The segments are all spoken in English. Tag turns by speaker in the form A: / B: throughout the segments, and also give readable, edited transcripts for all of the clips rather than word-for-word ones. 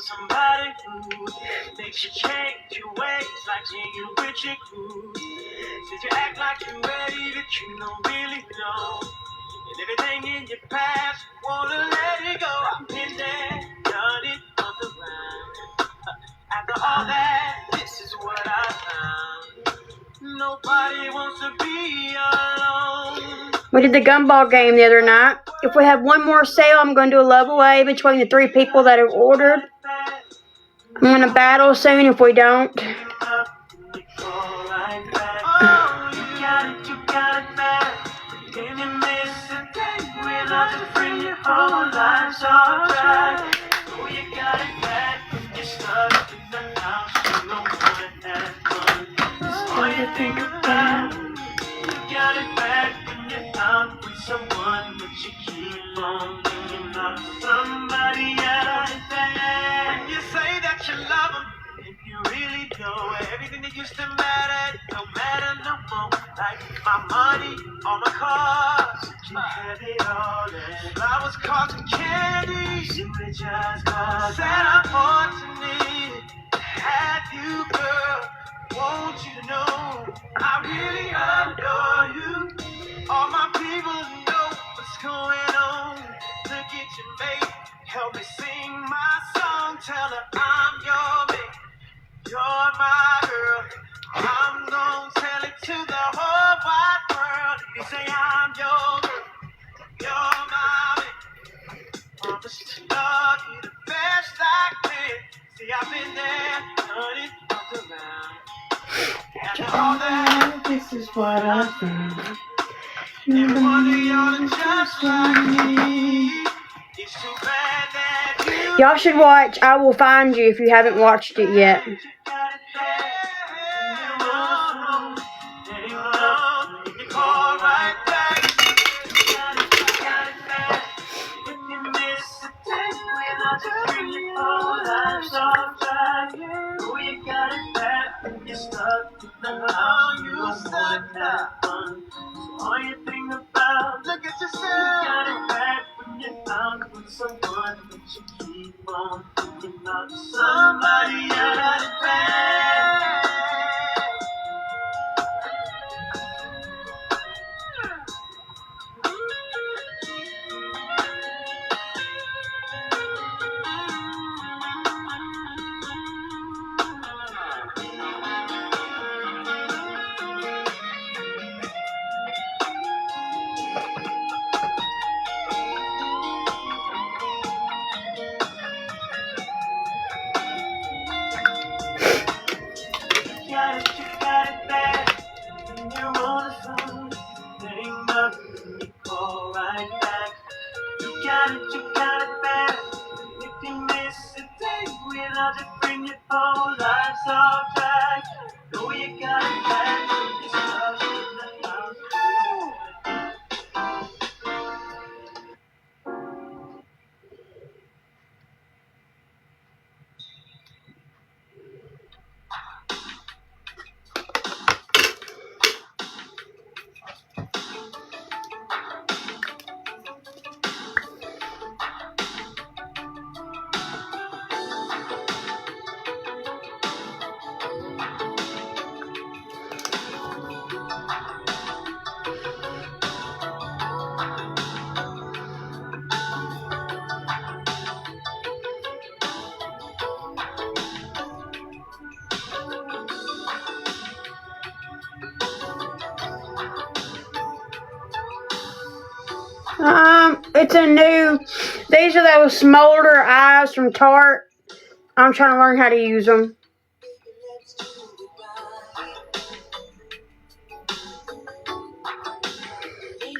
A: somebody who makes you change your ways, like hanging with your crew. Since you act like you're ready, but you don't really know. And everything in your past, wanna let it go. I've been there, done it on the ground. After all that, this is what I found. Nobody wants to be alone. We did the gumball game the other night. If we have one more sale, I'm going to do a love away between the 3 people that have ordered. I'm going to battle soon if we don't. Think about you got it back when you're out with someone, but you keep on thinking about somebody else. When you say that you love them, if you really know everything that used to matter don't matter no more. Like my money, all my cars, you had it all. And flowers, cards, and candy, you were just cause. Said I'm fortunate to have you, girl. Want you to know I really adore you. All my people know what's going on. Look at your mate, help me sing my song. Tell her I'm your mate, you're my girl. I'm gonna tell it to the whole wide world. You say I'm your girl, you're my mate. Promise to love you the best I can. See, I've been there, done it, walked around. After all that, this is what I found. Every one of y'all are just like me. It's too bad that y'all should watch I Will Find You if you haven't watched it yet. All you think about, look at yourself. You got it back when you're out with someone, but you keep on thinking about somebody else. You got it back when you're on the phone. There ain't nothing you call right back. You got it back. If you miss a day without your friend, your whole life's off track. Know you got it back when you're stuck in the house. It's a new, these are those smolder eyes from Tarte. I'm trying to learn how to use them.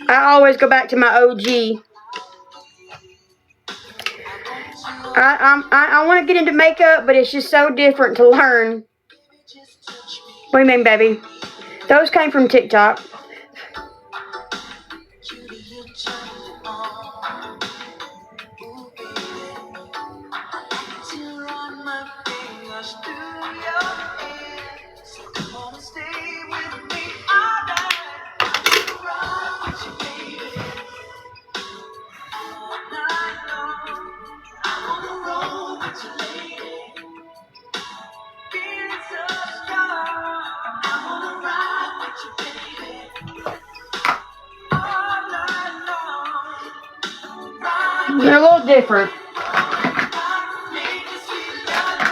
A: I always go back to my OG. I want to get into makeup, but it's just so different to learn. What do you mean, baby? Those came from TikTok.
B: different.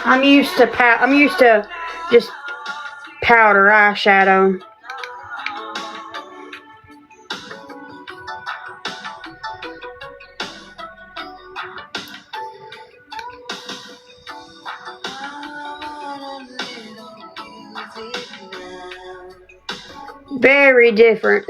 B: I'm used to just powder eyeshadow. Very different.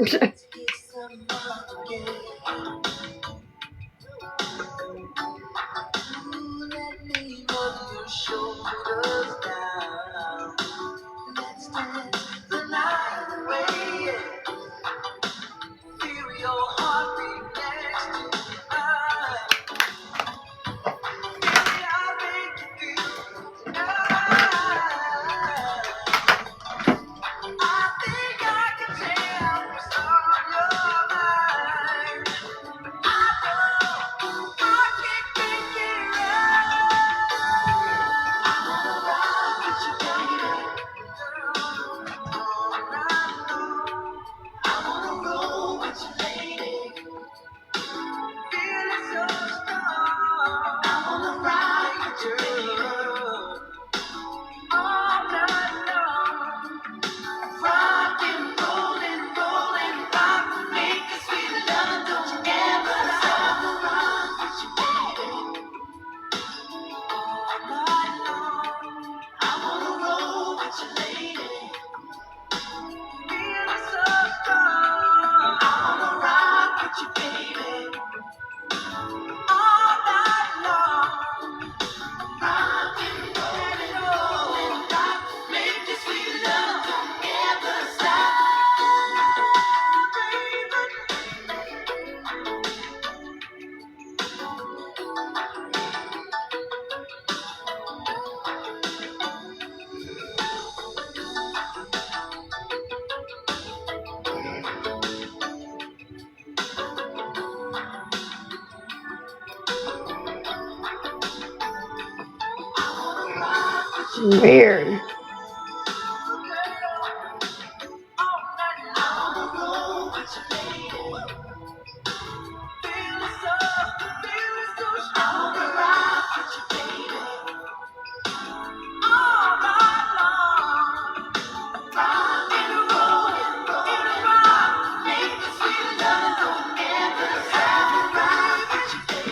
B: Weird.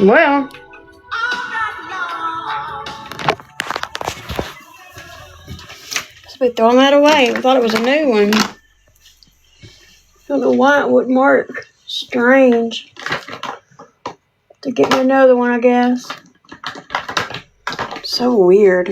B: Well, let's be throwing that away. I thought it was a new one. Don't know why it wouldn't work. Strange. To get me another one, I guess. So weird.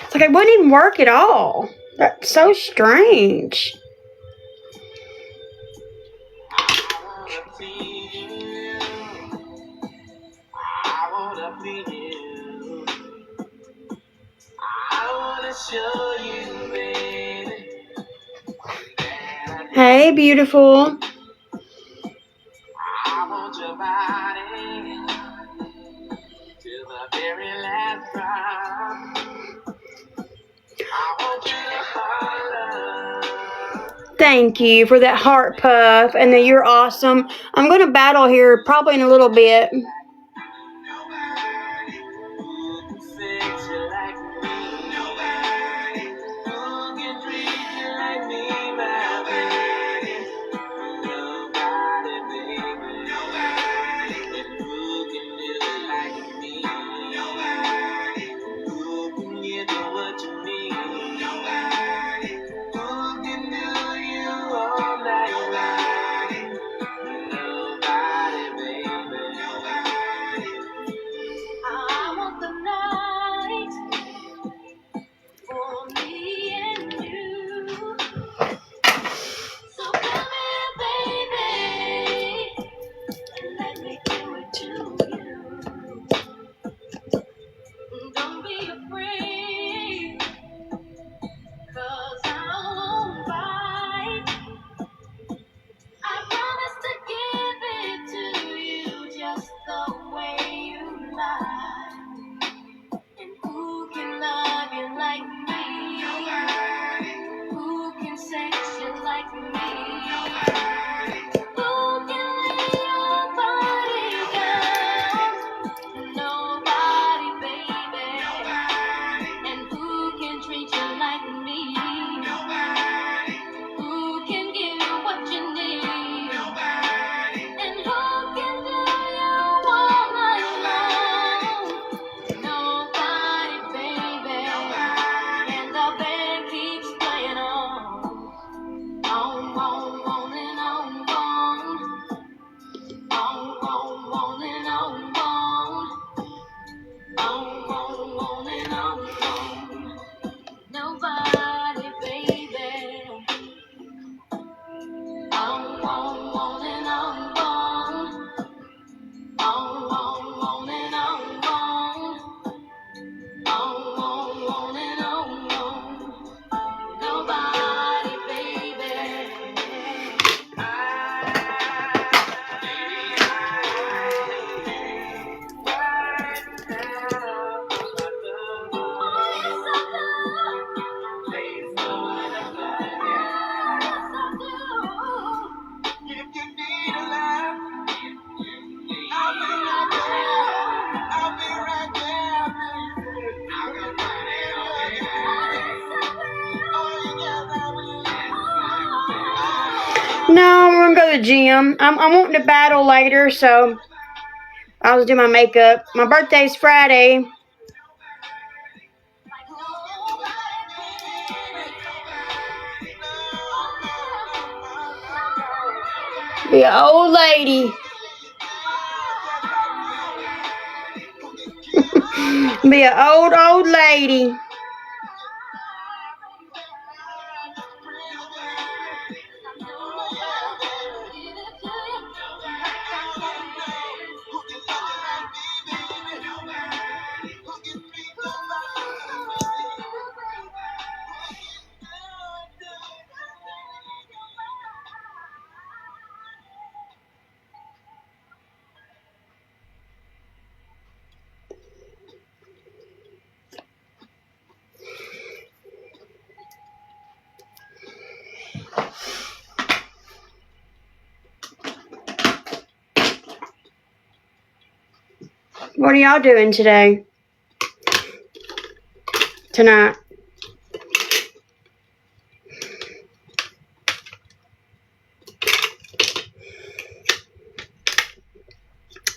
B: It's like it wouldn't even work at all. That's so strange. Hey, beautiful. I want your body till the very last drop. I want you to holler. Thank you for that heart puff, and that you're awesome. I'm going to battle here probably in a little bit. No, we're gonna go to the gym. I'm wanting to battle later, so I was doing my makeup. My birthday's Friday. Be an old lady. Be an old lady. What are y'all doing today? Tonight?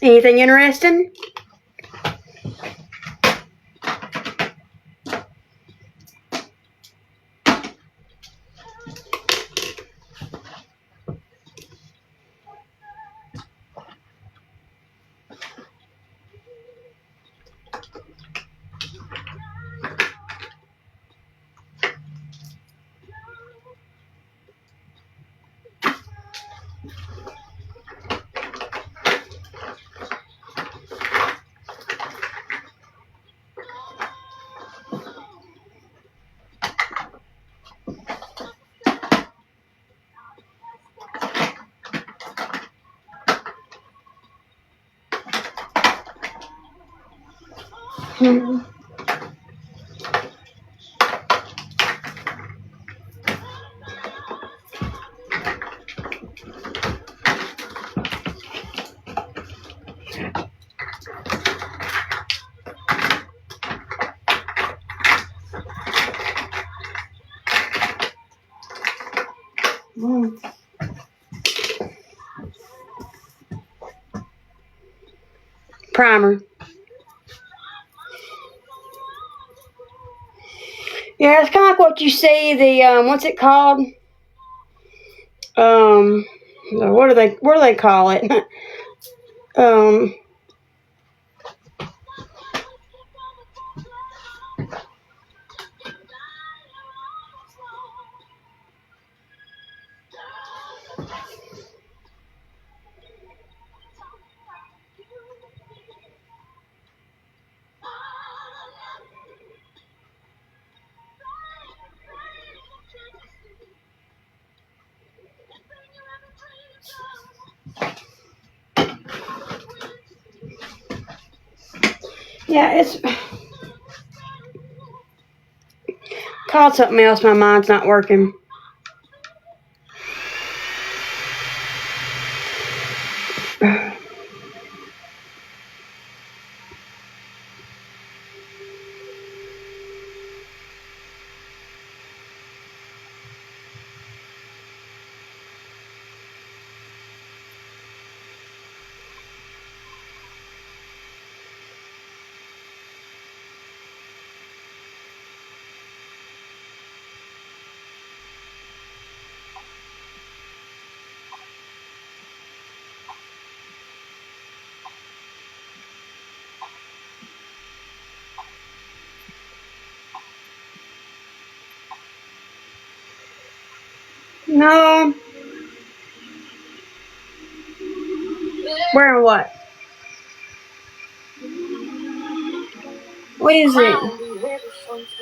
B: Anything interesting? Primer. Yeah, it's kind of like what you see, the, what's it called? What do they call it? Yeah, it's called something else. My mind's not working. No. Wearing what? What is it? What's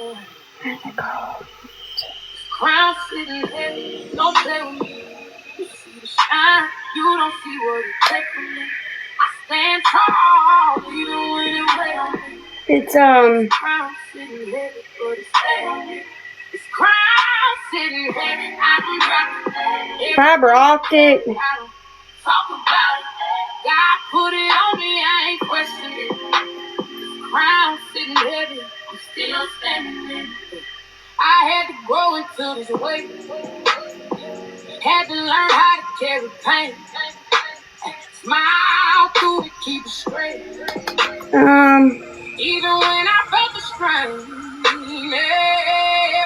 B: it called?
A: Crown sitting heavy, don't play with me. You see the shine, you don't see what it takes from me. I stand tall, even when it weigh on me.
B: It's
A: Crown sitting heavy, but it stay on me. It's crown sitting heavy, I can drop it.
B: fiber optic.
A: I don't talk about it. God put it on me, I ain't questioning it. Crown sitting heavy, I'm still standing in it. I had to grow into this way. Had to learn how to carry pain. Smile through it, keep it straight. Even when I felt the strain,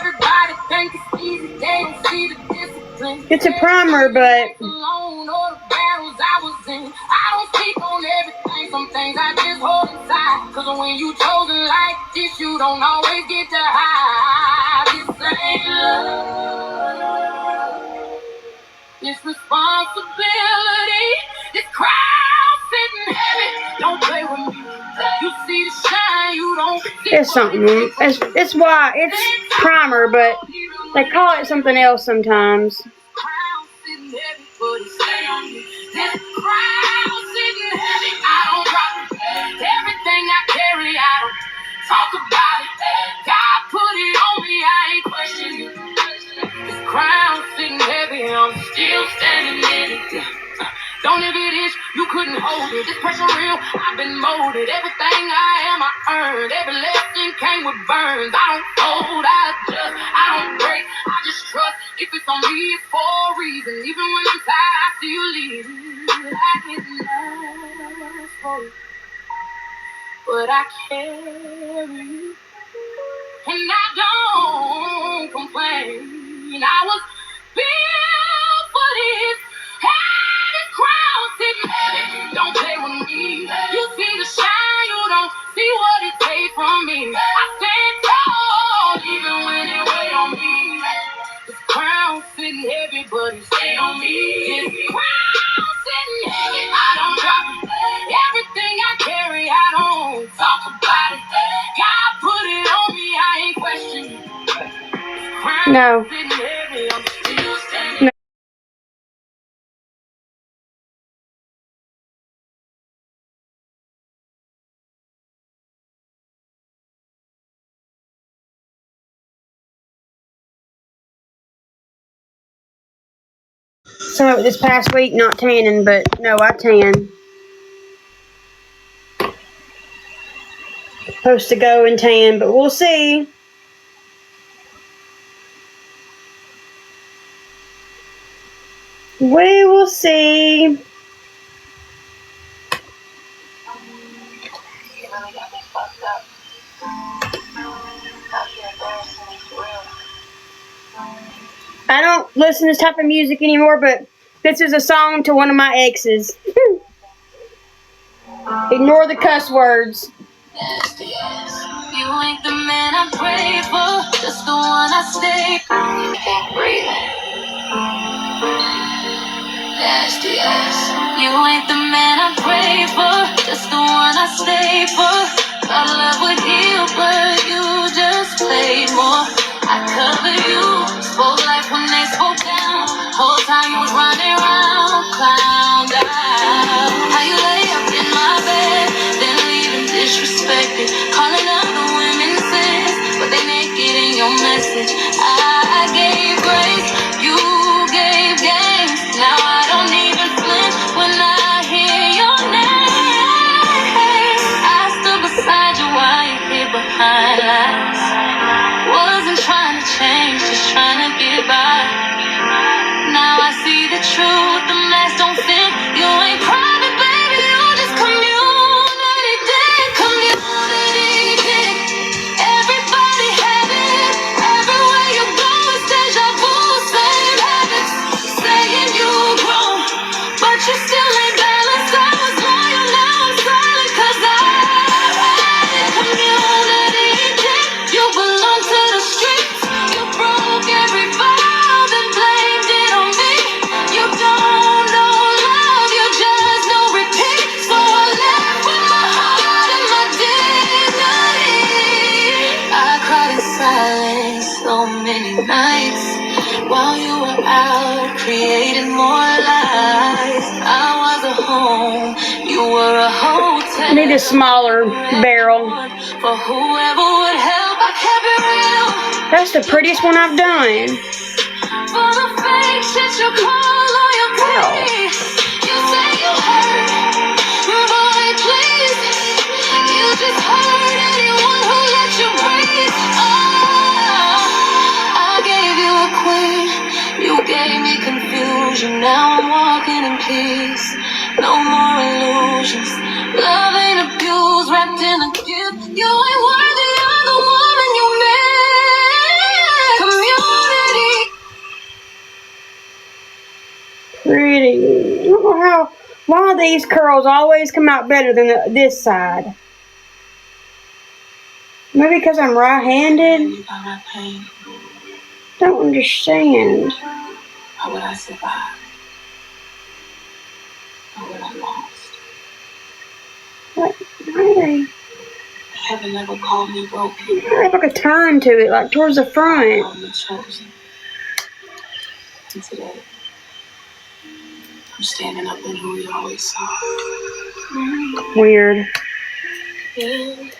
A: everybody think it's easy, they don't see the discipline.
B: It's a primer, but
A: alone or the battles I was in. I don't speak on everything, some things I just hold inside. Cause when you chosen like this, you don't always get to hide. This ain't love, this responsibility, this crowd sitting heavy. Don't play with me. You see the shine, you don't see.
B: it's something. It's why it's primer, but they call it something else sometimes.
A: Crown sitting heavy, but it stay on me. This crown sitting heavy, I don't drop it. Everything I carry, I don't talk about it. God put it on me, I ain't questioning it. This crown sitting heavy, I'm still standing in it. Don't if it is, you couldn't hold it. This pressure real, I've been molded. Everything I am, I earned. Every lesson came with burns. I don't fold, I adjust, I don't break, I just trust. If it's on me, it's for a reason. Even when I'm tired, I see you leading. I get enough for you, but I carry you. And I don't complain. I was built for this. Had this crown sitting heavy. Don't play with me. You see the shine, you don't see what it takes from me. I stand tall, even when it weigh on me. This crown sitting heavy, but it stay on me. This crown sitting heavy, I don't drop it. Everything I carry, I don't talk about it. God put it on me, I ain't questioning.
B: No. No. So this past week, not tanning, but no, I tan. Supposed to go and tan, but we'll see. We will see.
A: You really got me fucked up. Out here embarrassing me for real.
B: I don't listen to this type of music anymore, but this is a song to one of my exes. Ignore the cuss words.
A: Nasty ass. You ain't the man I pray for, just the one I stay. Can't breathe. Nasty ass. You ain't the man I pray for, just the one I stay for. Thought love would heal, but you just played more. I covered you, spoke life when they spoke down. Whole time you was running around, clowned out. How you lay up in my bed, then leaving disrespected, calling other women sis, but they naked in your message. I gave grace, you gave games. Now I don't even flinch when I hear your name. I stood beside you while you hid behind lies. Wasn't trying to change, just trying to get by. Now I see the truth, the mask don't fit. You ain't private, baby, you just community dick. Community dick. Everybody have it. Everywhere you go, it's deja vu. Same habits, saying you grown, but you still ain't balanced. I was loyal, now I'm silent, cause I ride it. Community dick. You belong to the streets. You broke every vow, then blamed it on me. You don't know love, you just know repeat. So I left with my heart and my dignity. I cried in silence so many nights while you were out creating more lies. I was a home, you were a hotel.
B: I need a smaller barrel.
A: For whoever would help, I kept it real.
B: That's the prettiest one I've done.
A: For the fake shit you call loyalty. You say you hurt, boy, please. You just hurt anyone who let you breathe. Oh, I gave you a queen, you gave me confused. confusion. Now I'm walking in peace. No more illusions. Love ain't abused, wrapped in a gift. You ain't worthy of the woman you made. Community.
B: Pretty. I don't know how. Why these curls always come out better than this side? Maybe because I'm right-handed? Don't understand.
A: How would I survive? How would I lost?
B: What? Really?
A: Heaven never called me broken.
B: I have like a turn to it, like towards the front.
A: I'm the chosen. And today, I'm standing up in who you always saw.
B: Weird.
A: Yeah.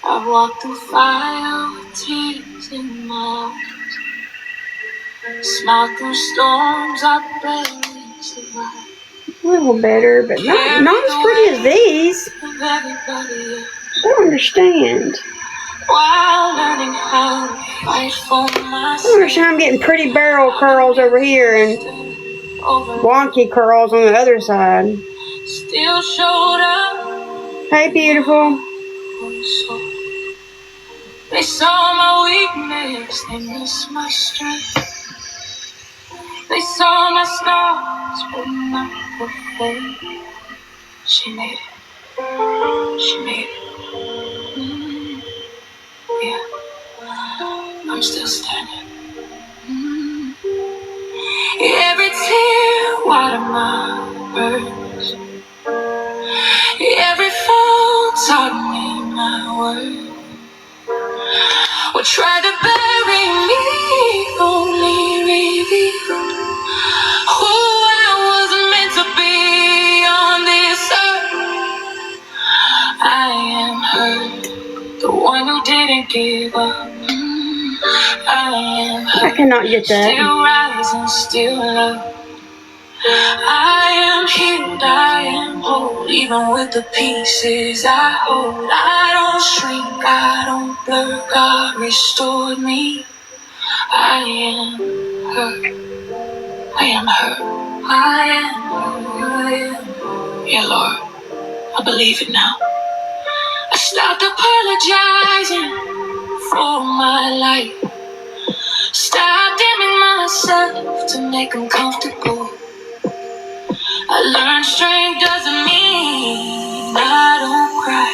A: I've walked through fire with tears in my eyes. Smiled through storms I barely survived.
B: A little better, but not as pretty as these. I don't understand.
A: While learning how to fight for myself.
B: I don't understand I'm getting pretty barrel curls over here and wonky curls on the other side.
A: Still showed up.
B: Hey, beautiful.
A: They saw my weakness, they missed my strength. They saw my scars, but not the faith. She made it. She made it. Yeah. I'm still standing. Every tear water my words. Every fall taught me my worth. What tried to bury me only revealed who I was meant to be on this earth. I am her, the one who didn't give up. I am her,
B: I cannot get that.
A: still rising, still love. I am healed, I am whole, even with the pieces I hold. I don't shrink, I don't blur, God restored me. I am her, I am her, I am her. Yeah, Lord, I believe it now. I stopped apologizing for my life. Stop dimming myself to make them comfortable. I learned strength doesn't mean I don't cry.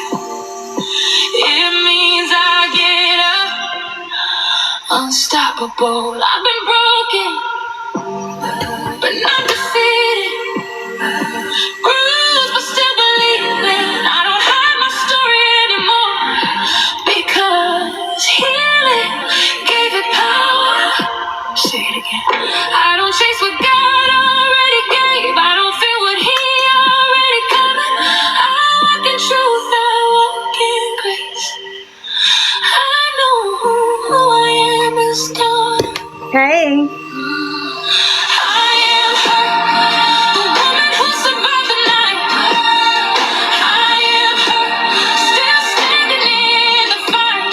A: It means I get up, unstoppable. I've been broken, but not defeated. Bruised, but still believing. I don't hide my story anymore because healing gave it power. Say it again. I don't chase what God already gave. I don't feel what He already covered. I walk in truth, I walk in grace. I know who I am is done.
B: Hey.
A: I am her, the woman who survived the night. I am her, still standing in the fight.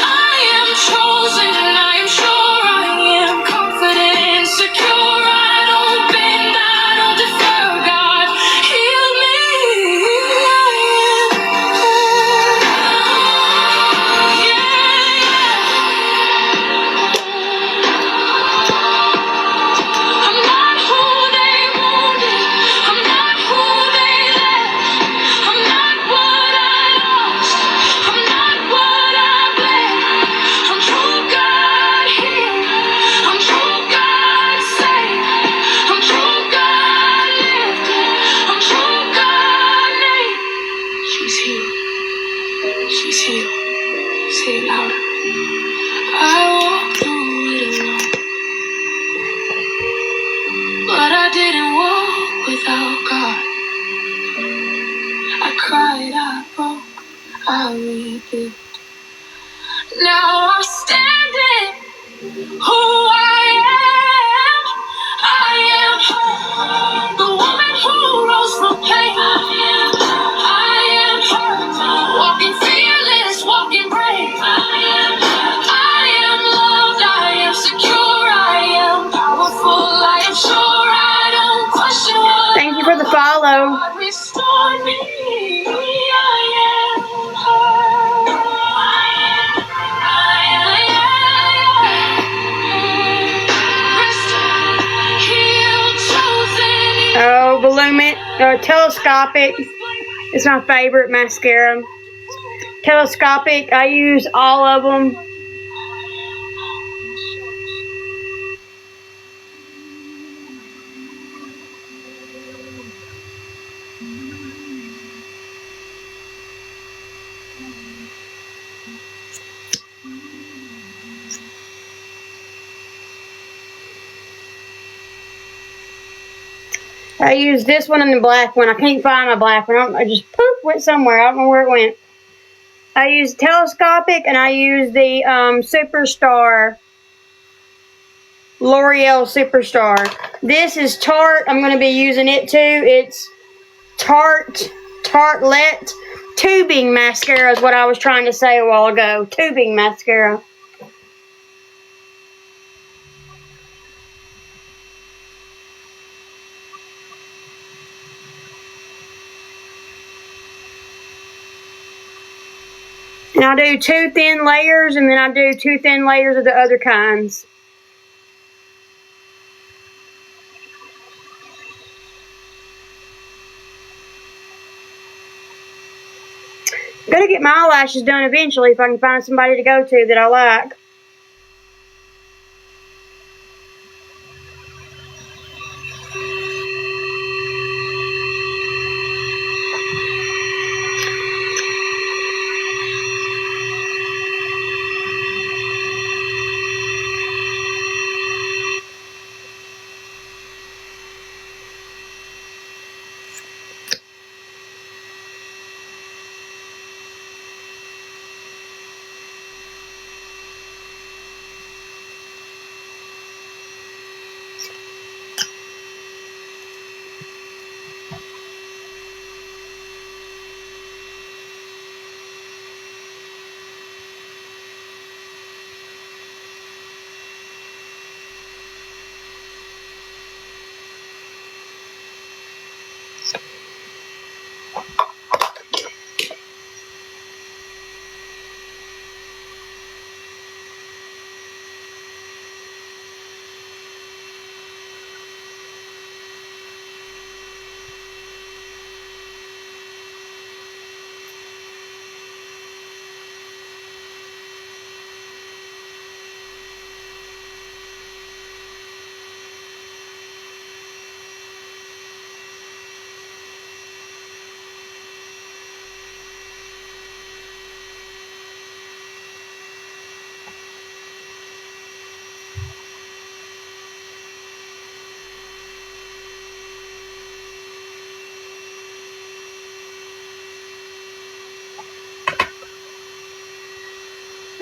A: I am chosen, I am sure, I am confident, secure. I don't bend, I don't defer. God, heal me. I'm not who they wanted. I'm not who they left. I'm not what I lost. I'm not what I bled. I'm true God healed. I'm true God saved. I'm true God lifted. I'm true God named. She's healed. She's healed. Say it louder. I walked through it alone. But I didn't walk without God. I cried, I broke, I rebuilt. Now I'm standing who I am. I am her, the woman who rose from pain. I am her, walking fearless, walking brave. I am love.
B: Telescopic is my favorite mascara. Telescopic, I use all of them. I use this one and the black one. I can't find my black one. I just poof, went somewhere. I don't know where it went. I use Telescopic and I use the Superstar, L'Oreal Superstar. This is Tarte. I'm going to be using it too. It's Tartelette tubing mascara is what I was trying to say a while ago. Tubing mascara. And I do 2 thin layers, and then I do 2 thin layers of the other kinds. I'm gonna get my eyelashes done eventually if I can find somebody to go to that I like.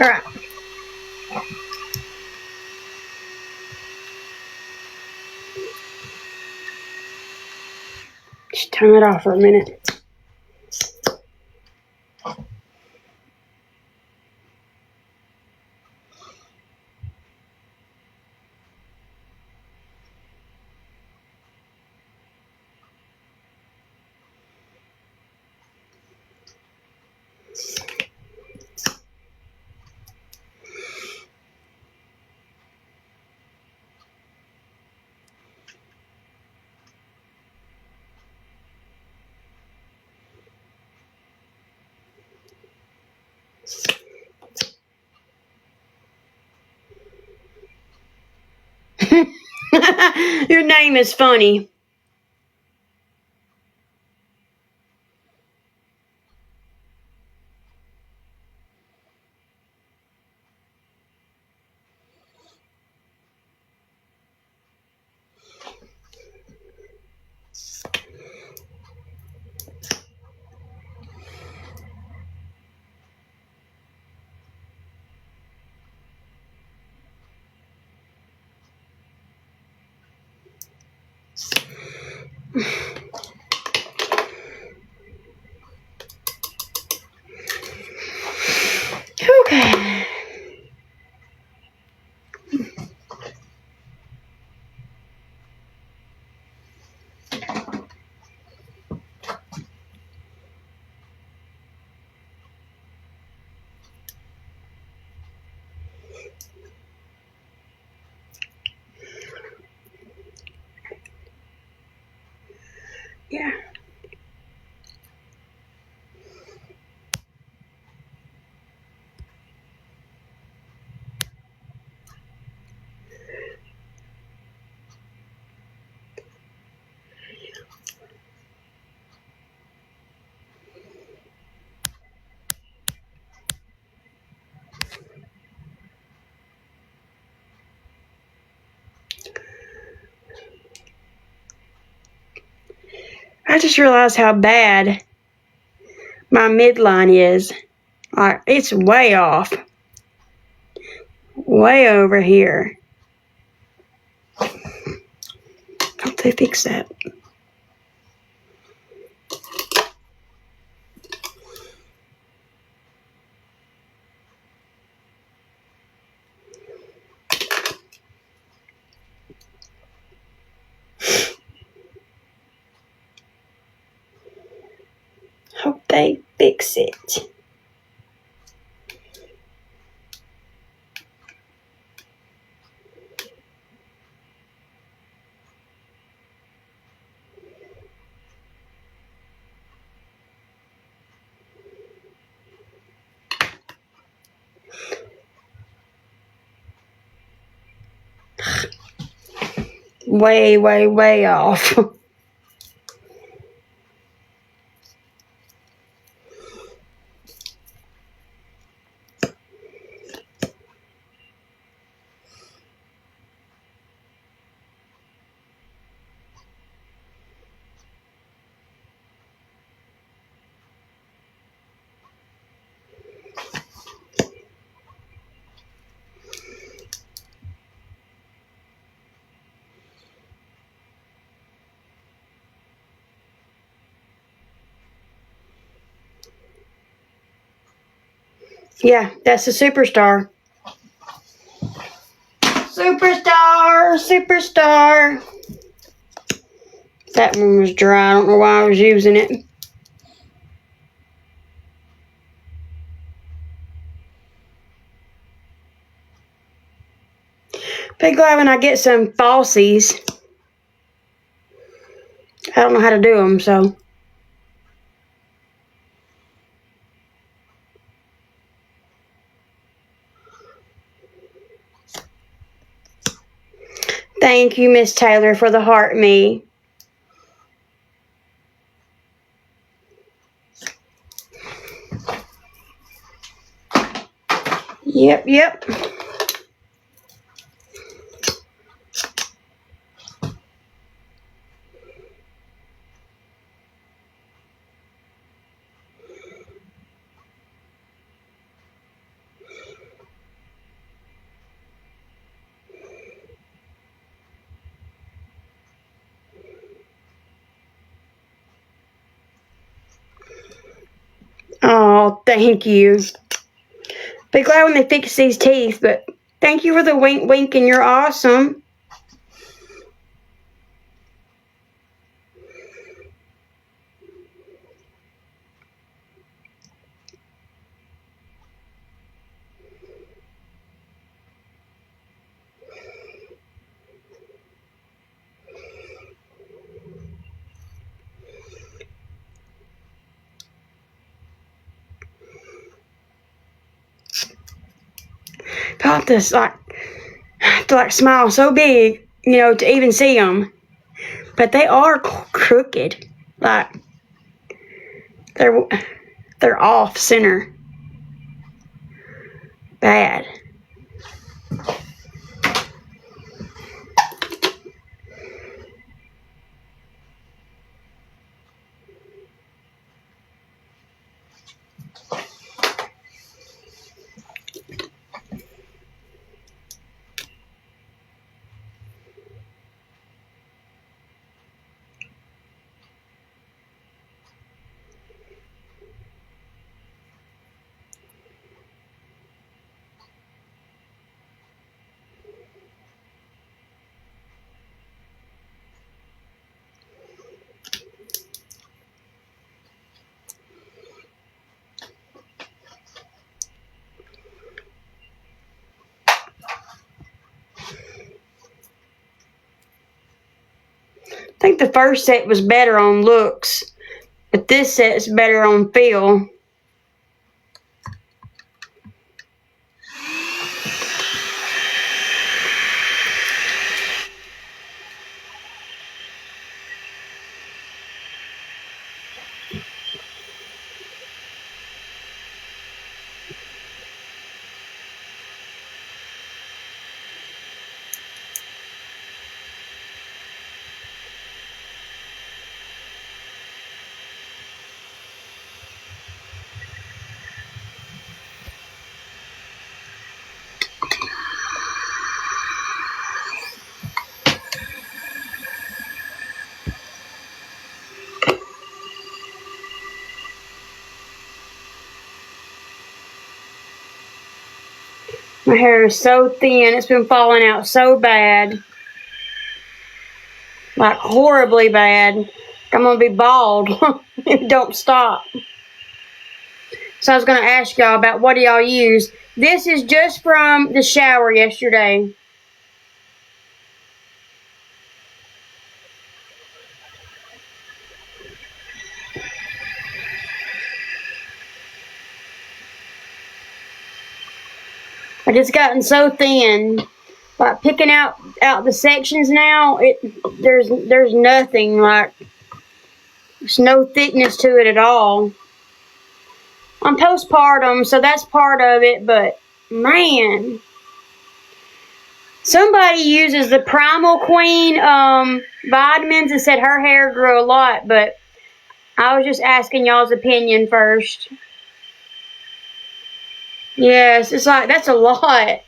B: All right. Just turn it off for a minute. Your name is funny. Okay. Yeah. I just realized how bad my midline is. It's way off. Way over here. Hope they fix that. Hope they fix it. Way, way, way off. Yeah, that's a superstar. Superstar, superstar. That one was dry. I don't know why I was using it. Be glad when I get some falsies. I don't know how to do them, so. Thank you, Miss Taylor, for the heart me. Yep. Oh, thank you. Be glad when they fix these teeth, but thank you for the wink wink and you're awesome. Got this, I have to smile so big, to even see them. But they are crooked. They're off center. Bad. I think the first set was better on looks, but this set's better on feel. My hair is so thin. It's been falling out so bad. Like horribly bad. I'm going to be bald if it don't stop. So I was going to ask y'all about what do y'all use. This is just from the shower yesterday. I just gotten so thin. Like picking out the sections now, there's nothing, like there's no thickness to it at all. I'm postpartum, so that's part of it, but man, somebody uses the Primal Queen vitamins and said her hair grew a lot, but I was just asking y'all's opinion first. Yes, it's like that's a lot.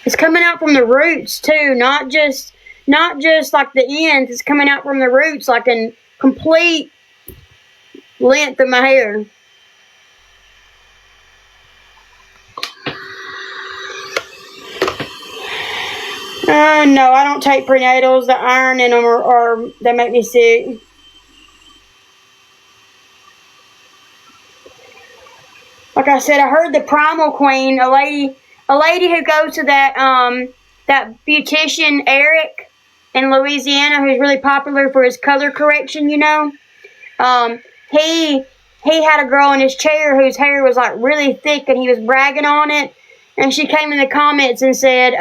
B: It's coming out from the roots too, not just like the ends. It's coming out from the roots, like in complete length of my hair. No, I don't take prenatals. The iron in them are they make me sick. Like I said, I heard the Primal Queen, a lady who goes to that beautician Eric in Louisiana, who's really popular for his color correction, you know. He had a girl in his chair whose hair was like really thick, and he was bragging on it. And she came in the comments and said,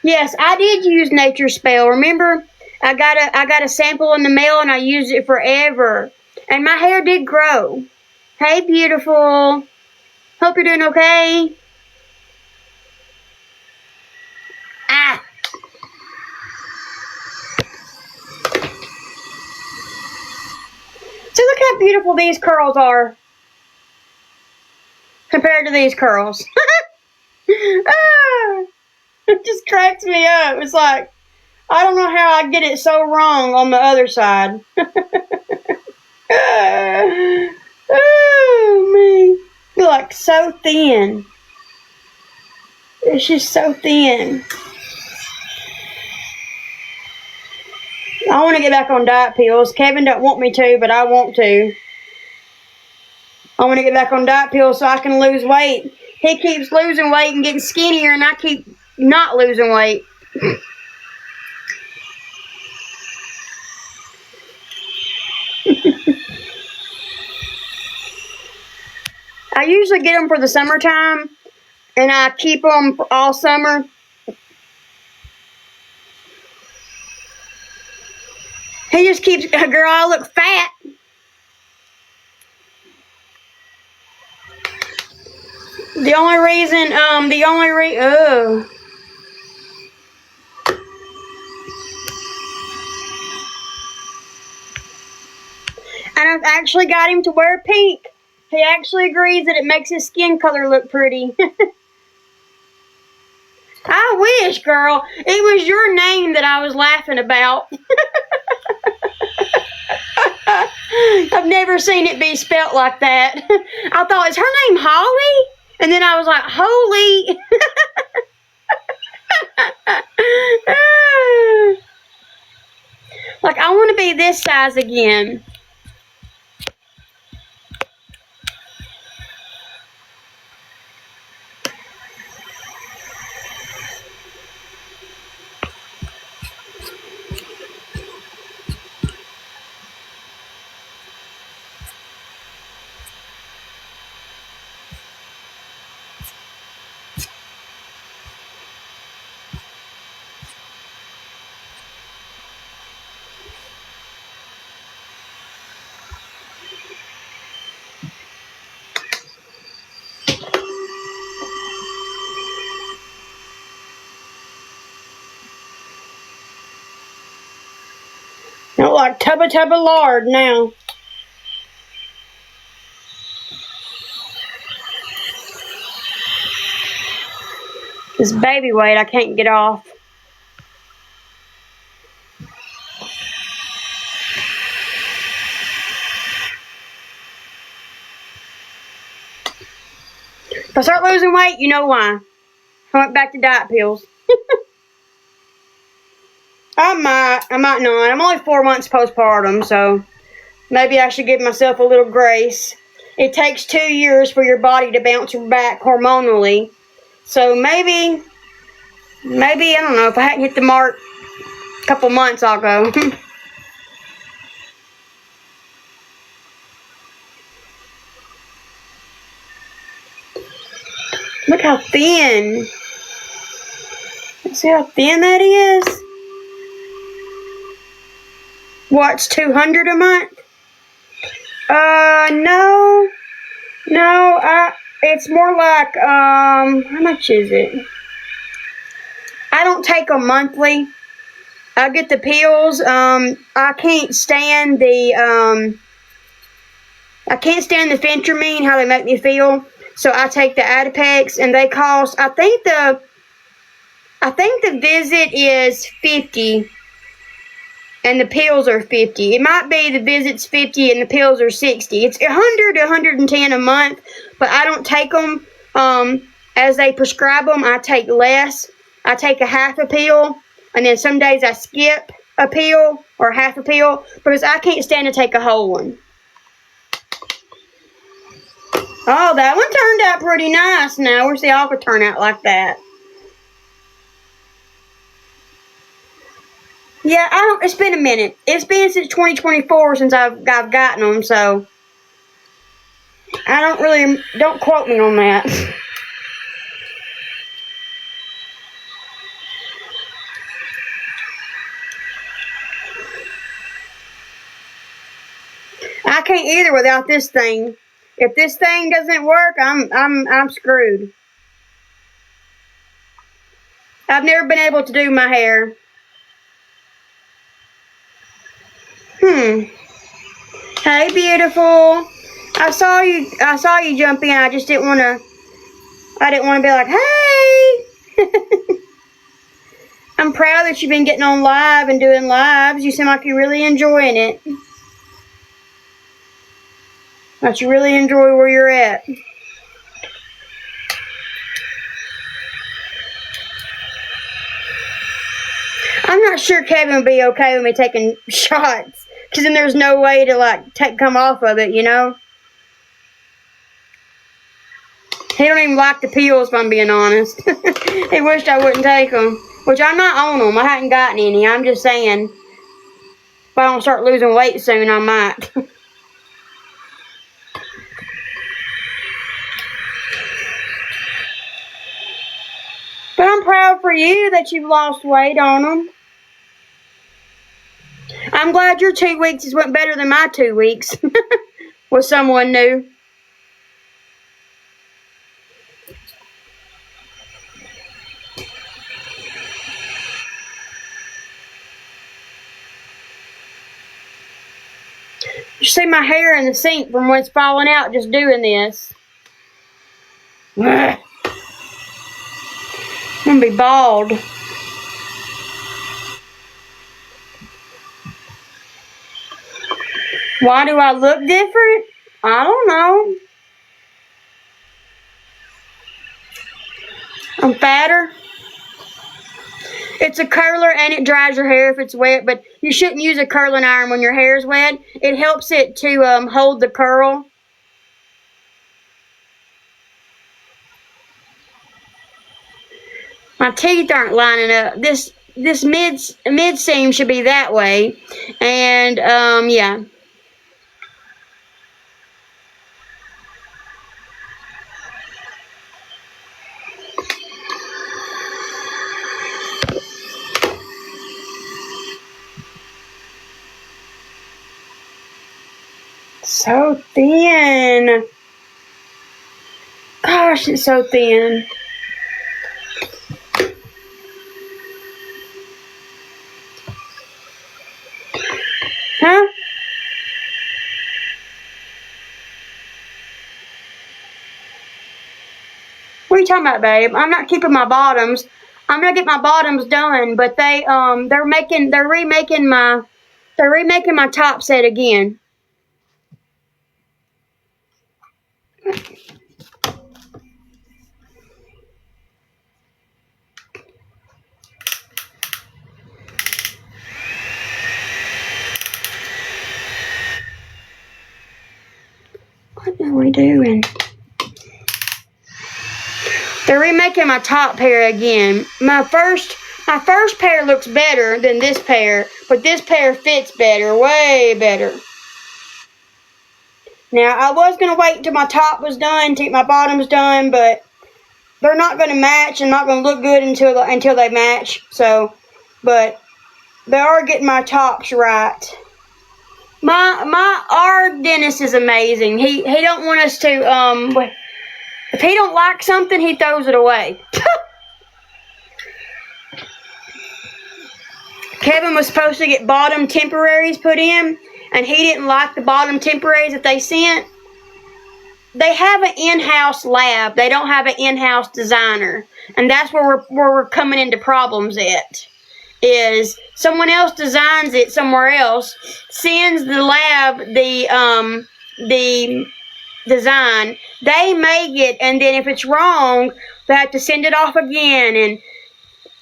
B: "Yes, I did use Nature's Spell. Remember, I got a sample in the mail, and I used it forever, and my hair did grow. Hey, beautiful. Hope you're doing okay." Ah. So look how beautiful these curls are compared to these curls. It just cracks me up. It's like, I don't know how I get it so wrong on the other side. Oh, man. You're like so thin. It's just so thin. I want to get back on diet pills. Kevin don't want me to, but I want to. I want to get back on diet pills so I can lose weight. He keeps losing weight and getting skinnier, and I keep not losing weight. I usually get them for the summertime, and I keep them for all summer. He just keeps, girl, I look fat. The only reason, And I've actually got him to wear pink. He actually agrees that it makes his skin color look pretty. I wish, girl. It was your name that I was laughing about. I've never seen it be spelt like that. I thought, is her name Holly? And then I was like, holy. Like, I want to be this size again. I look like tubba lard now. This baby weight I can't get off. I start losing weight, you know why. I went back to diet pills. I might not. I'm only 4 months postpartum, so maybe I should give myself a little grace. It takes 2 years for your body to bounce back hormonally. So maybe, I don't know, if I hadn't hit the mark a couple months, I'll go. Look how thin. See how thin that is? What's 200 a month? No, it's more like, how much is it? I don't take them monthly. I get the pills. I can't stand the phentermine, how they make me feel. So I take the Adipex, and they cost, I think the visit is $50. And the pills are $50. It might be the visit's $50 and the pills are $60. It's $100 to $110 a month, but I don't take them as they prescribe them. I take less. I take a half a pill, and then some days I skip a pill or half a pill because I can't stand to take a whole one. Oh, that one turned out pretty nice now. I wish they all could turn out like that. Yeah, it's been a minute. It's been since 2024 since I've gotten them, so don't quote me on that. I can't either without this thing. If this thing doesn't work, I'm screwed. I've never been able to do my hair. Hey, beautiful. I saw you jump in. I just didn't want to be like, hey. I'm proud that you've been getting on live and doing lives. You seem like you're really enjoying it. That you really enjoy where you're at. I'm not sure Kevin would be okay with me taking shots, because then there's no way to come off of it, you know? He don't even like the pills, if I'm being honest. He wished I wouldn't take them, which I'm not on them. I haven't gotten any. I'm just saying, if I don't start losing weight soon, I might. But I'm proud for you that you've lost weight on them. I'm glad your 2 weeks has went better than my 2 weeks with someone new. You see my hair in the sink from when it's falling out just doing this. I'm gonna be bald. Why do I look different? I don't know. I'm fatter. It's a curler and it dries your hair if it's wet, but you shouldn't use a curling iron when your hair is wet. It helps it to hold the curl. My teeth aren't lining up. This mid seam should be that way, and yeah. So thin. Gosh, it's so thin. Huh? What are you talking about, babe? I'm not keeping my bottoms. I'm gonna get my bottoms done, but they're remaking my top set again. are we doing? They're remaking my top pair again. My first pair looks better than this pair, but this pair fits better, way better. Now, I was going to wait until my top was done to get my bottoms done, but they're not going to match and not going to look good until they match. So, but they are getting my tops right. Our dentist is amazing. He don't want us to, if he don't like something, he throws it away. Kevin was supposed to get bottom temporaries put in, and he didn't like the bottom temporaries that they sent. They have an in-house lab. They don't have an in-house designer. And that's where we're coming into problems at. Is someone else designs it somewhere else, sends the lab the design, they make it, and then if it's wrong, they have to send it off again. And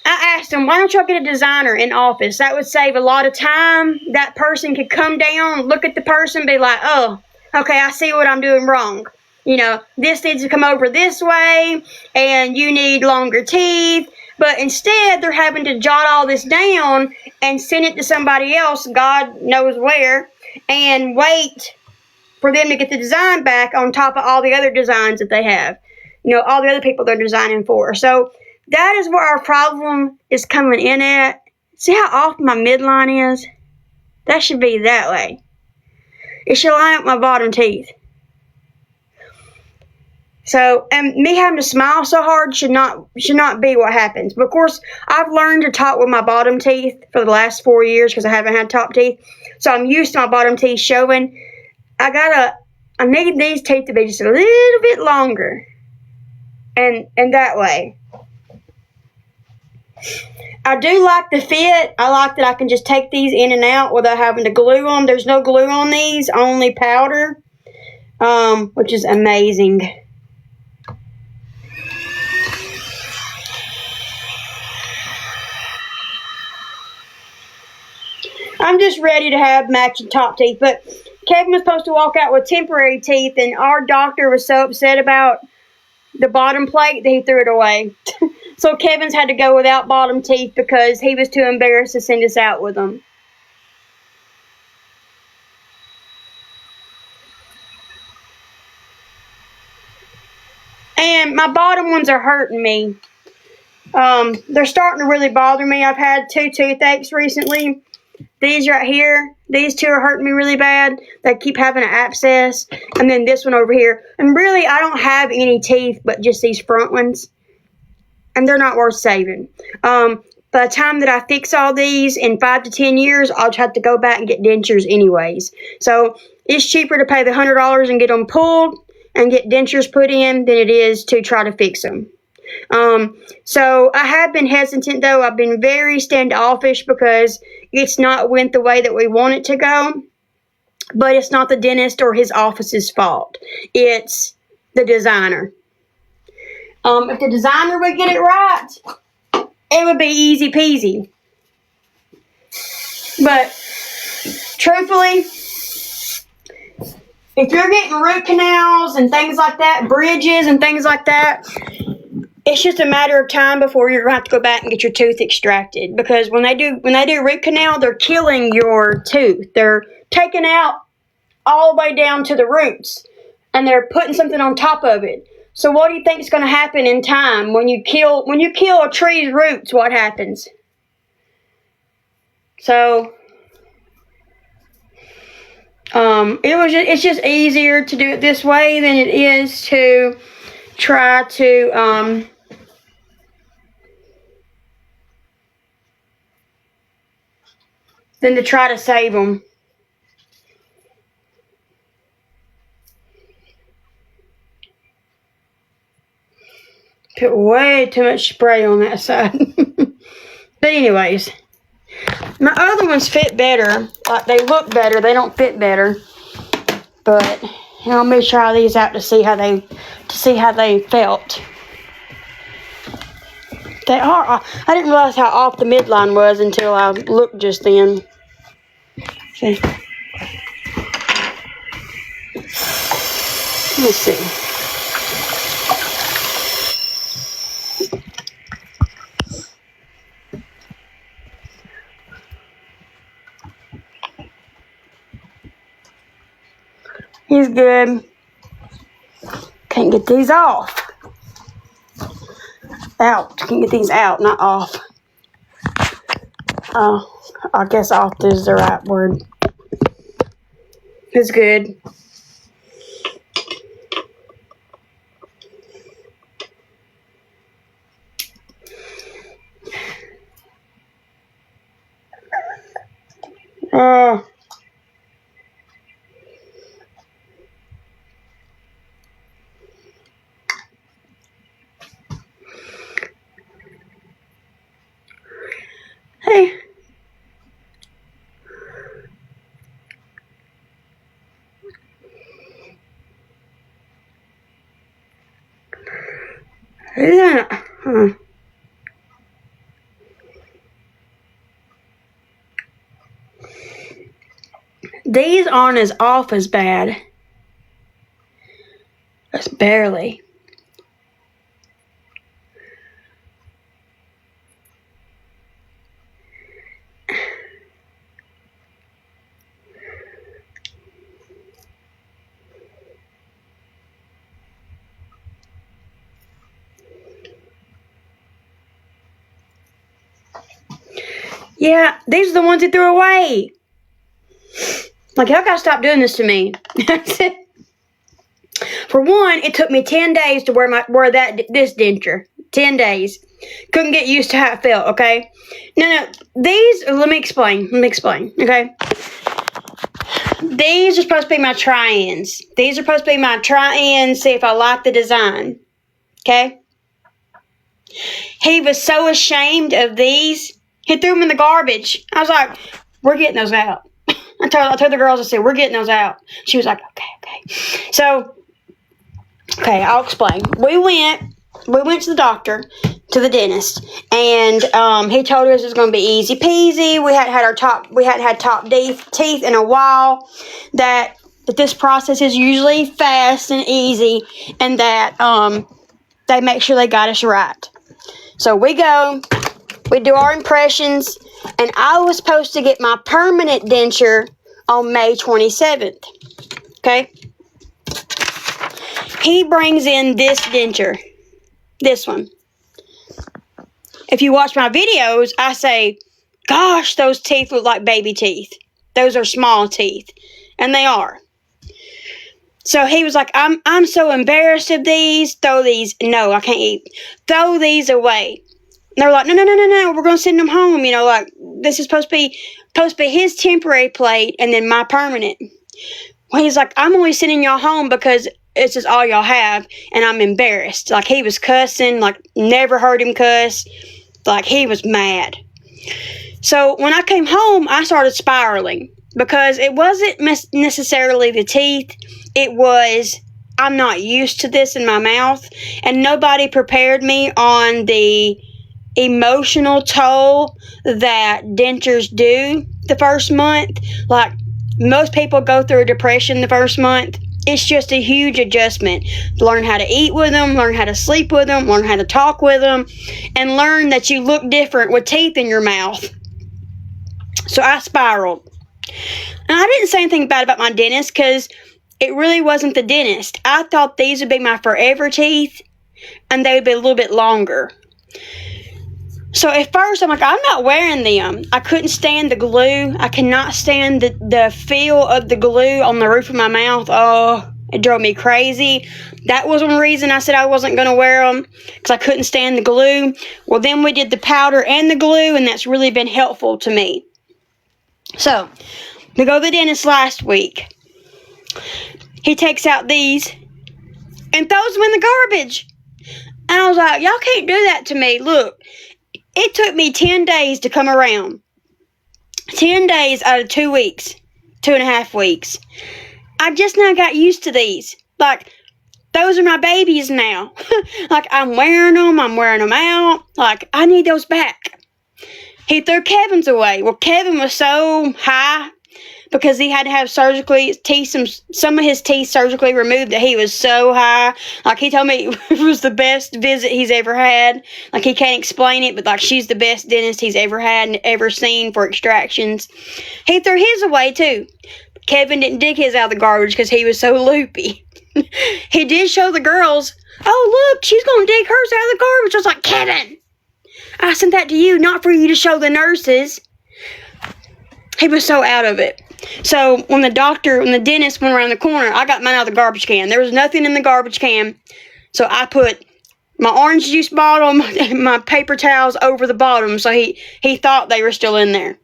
B: I asked them, why don't y'all get a designer in office? That would save a lot of time. That person could come down, look at the person, be like, oh, okay, I see what I'm doing wrong. You know, this needs to come over this way, and you need longer teeth. But instead, they're having to jot all this down and send it to somebody else, God knows where, and wait for them to get the design back on top of all the other designs that they have. You know, all the other people they're designing for. So that is where our problem is coming in at. See how off my midline is? That should be that way. It should line up my bottom teeth. So, and me having to smile so hard should not be what happens. But of course, I've learned to talk with my bottom teeth for the last 4 years because I haven't had top teeth. So I'm used to my bottom teeth showing. I need these teeth to be just a little bit longer. And that way. I do like the fit. I like that I can just take these in and out without having to glue them. There's no glue on these, only powder, which is amazing. I'm just ready to have matching top teeth, but Kevin was supposed to walk out with temporary teeth, and our doctor was so upset about the bottom plate that he threw it away. So Kevin's had to go without bottom teeth because he was too embarrassed to send us out with them. And my bottom ones are hurting me. They're starting to really bother me. I've had 2 toothaches recently. These right here, these 2 are hurting me really bad. They keep having an abscess. And then this one over here. And really, I don't have any teeth but just these front ones. And they're not worth saving. By the time that I fix all these in 5 to 10 years, I'll just have to go back and get dentures anyways. So it's cheaper to pay the $100 and get them pulled and get dentures put in than it is to try to fix them. So I have been hesitant though. I've been very standoffish because it's not went the way that we want it to go. But it's not the dentist or his office's fault. It's the designer. If the designer would get it right, it would be easy peasy. But truthfully, if you're getting root canals and things like that, bridges and things like that, it's just a matter of time before you're going to have to go back and get your tooth extracted. Because when they do root canal, they're killing your tooth. They're taking out all the way down to the roots. And they're putting something on top of it. So what do you think is going to happen in time? When you kill a tree's roots, what happens? So it's just easier to do it this way than it is to try to save them. Put way too much spray on that side. But anyways, my other ones fit better. Like, they look better. They don't fit better. But you know, let me try these out to see how they felt. They are. I didn't realize how off the midline was until I looked just then. See. Let's see. He's good. Can't get these off. Out. Can't get these out, not off. I guess off is the right word. It's good. Hey. Yeah. These aren't as off as bad. Just barely. Yeah, these are the ones he threw away. Like, y'all gotta stop doing this to me. For one, it took me 10 days to wear this denture. 10 days. Couldn't get used to how it felt, okay? No, these, let me explain, okay? These are supposed to be my try-ins. These are supposed to be my try-ins, see if I like the design, okay? He was so ashamed of these, he threw them in the garbage. I was like, we're getting those out. I told the girls, I said, we're getting those out. She was like, okay. So, okay, I'll explain. We went to the doctor, to the dentist, and he told us it was going to be easy peasy. We hadn't had top teeth in a while. That this process is usually fast and easy, and that they make sure they got us right. So we go, we do our impressions, and I was supposed to get my permanent denture on May 27th. Okay? He brings in this denture. This one. If you watch my videos, I say, gosh, those teeth look like baby teeth. Those are small teeth. And they are. So he was like, I'm so embarrassed of these. Throw these. No, I can't eat. Throw these away. And they're like, no. We're going to send them home. You know, like, this is supposed to be his temporary plate and then my permanent. Well, he's like, I'm only sending y'all home because it's just all y'all have, and I'm embarrassed. Like, he was cussing, like, never heard him cuss. Like, he was mad. So when I came home, I started spiraling because it wasn't necessarily the teeth. It was, I'm not used to this in my mouth, and nobody prepared me on the emotional toll that dentures do the first month. Like, most people go through a depression the first month. It's just a huge adjustment. Learn how to eat with them, learn how to sleep with them, learn how to talk with them, and learn that you look different with teeth in your mouth. So I spiraled. And I didn't say anything bad about my dentist because it really wasn't the dentist. I thought these would be my forever teeth and they would be a little bit longer. So at first, I'm like, I'm not wearing them. I couldn't stand the glue. I cannot stand the feel of the glue on the roof of my mouth. Oh, it drove me crazy. That was one reason I said I wasn't going to wear them, because I couldn't stand the glue. Well, then we did the powder and the glue, and that's really been helpful to me. So, we go to the dentist last week. He takes out these and throws them in the garbage. And I was like, y'all can't do that to me. Look. It took me 10 days to come around. 10 days out of 2 weeks. 2.5 weeks. I just now got used to these. Like, those are my babies now. Like, I'm wearing them out. Like, I need those back. He threw Kevin's away. Well, Kevin was so high because he had to have some of his teeth surgically removed, that he was so high. Like, he told me it was the best visit he's ever had. Like, he can't explain it, but like, she's the best dentist he's ever had and ever seen for extractions. He threw his away too. Kevin didn't dig his out of the garbage because he was so loopy. He did show the girls, oh look, she's gonna dig hers out of the garbage. I was like, Kevin, I sent that to you, not for you to show the nurses. He was so out of it. So when the dentist went around the corner, I got mine out of the garbage can. There was nothing in the garbage can. So I put my orange juice bottle and my paper towels over the bottom. So he thought they were still in there.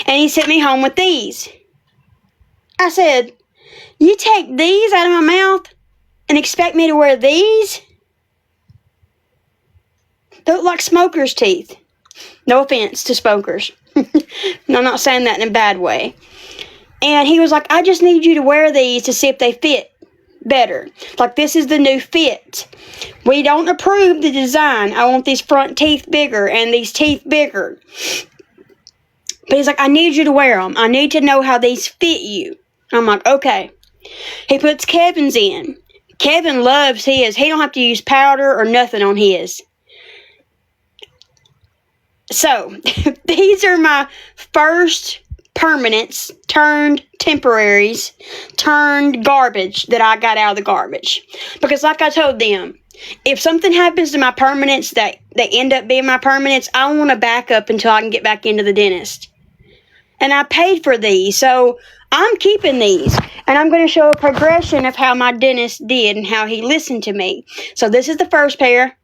B: And he sent me home with these. I said, you take these out of my mouth and expect me to wear these? They look like smokers' teeth. No offense to smokers. No, I'm not saying that in a bad way. And he was like, I just need you to wear these to see if they fit better. Like, this is the new fit. We don't approve the design. I want these front teeth bigger and these teeth bigger. But he's like, I need you to wear them. I need to know how these fit you. I'm like, okay. He puts Kevin's in. Kevin loves his. He don't have to use powder or nothing on his. So, these are my first permanents turned temporaries turned garbage that I got out of the garbage. Because like I told them, if something happens to my permanents that they end up being my permanents, I want to back up until I can get back into the dentist. And I paid for these, so I'm keeping these. And I'm going to show a progression of how my dentist did and how he listened to me. So this is the first pair.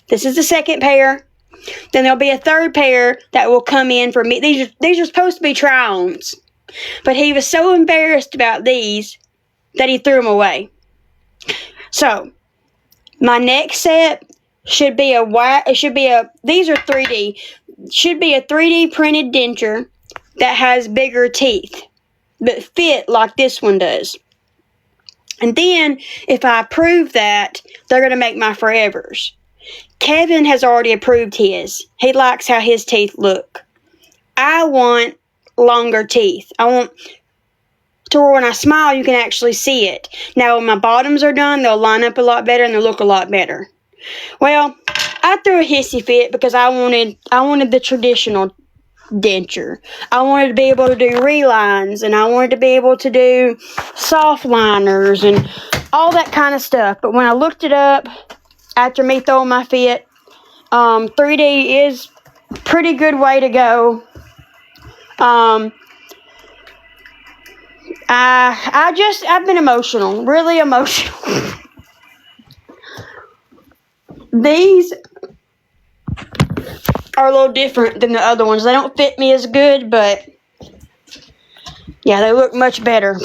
B: This is the second pair. Then there'll be a third pair that will come in for me. These are supposed to be try-ons. But he was so embarrassed about these that he threw them away. So, my next set should be these are 3D. Should be a 3D printed denture that has bigger teeth, but fit like this one does. And then, if I approve that, they're going to make my forevers. Kevin has already approved his. He likes how his teeth look. I want longer teeth. I want to where when I smile, you can actually see it. Now, when my bottoms are done, they'll line up a lot better and they'll look a lot better. Well, I threw a hissy fit because I wanted the traditional denture. I wanted to be able to do relines, and I wanted to be able to do soft liners and all that kind of stuff. But when I looked it up, after me throwing my fit, 3D is a pretty good way to go. I've been emotional, really emotional. These are a little different than the other ones. They don't fit me as good, but yeah, they look much better.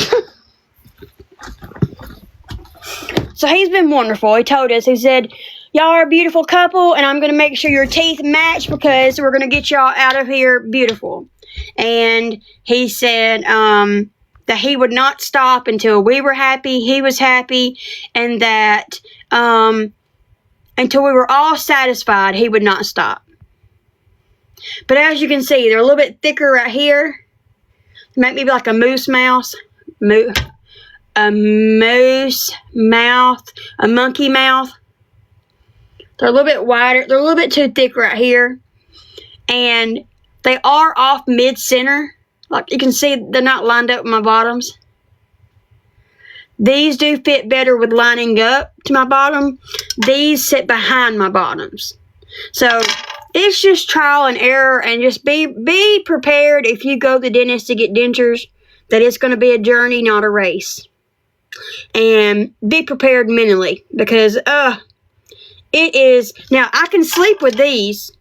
B: So he's been wonderful. He told us, he said, y'all are a beautiful couple, and I'm going to make sure your teeth match because we're going to get y'all out of here beautiful. And he said that he would not stop until we were happy, he was happy, and that until we were all satisfied, he would not stop. But as you can see, they're a little bit thicker right here. Maybe like a moose mouth, a monkey mouth. They're a little bit wider. They're a little bit too thick right here. And they are off mid-center. Like you can see, they're not lined up with my bottoms. These do fit better with lining up to my bottom. These sit behind my bottoms. So it's just trial and error, and just be prepared if you go to the dentist to get dentures that it's going to be a journey, not a race. And be prepared mentally because it is. Now I can sleep with these.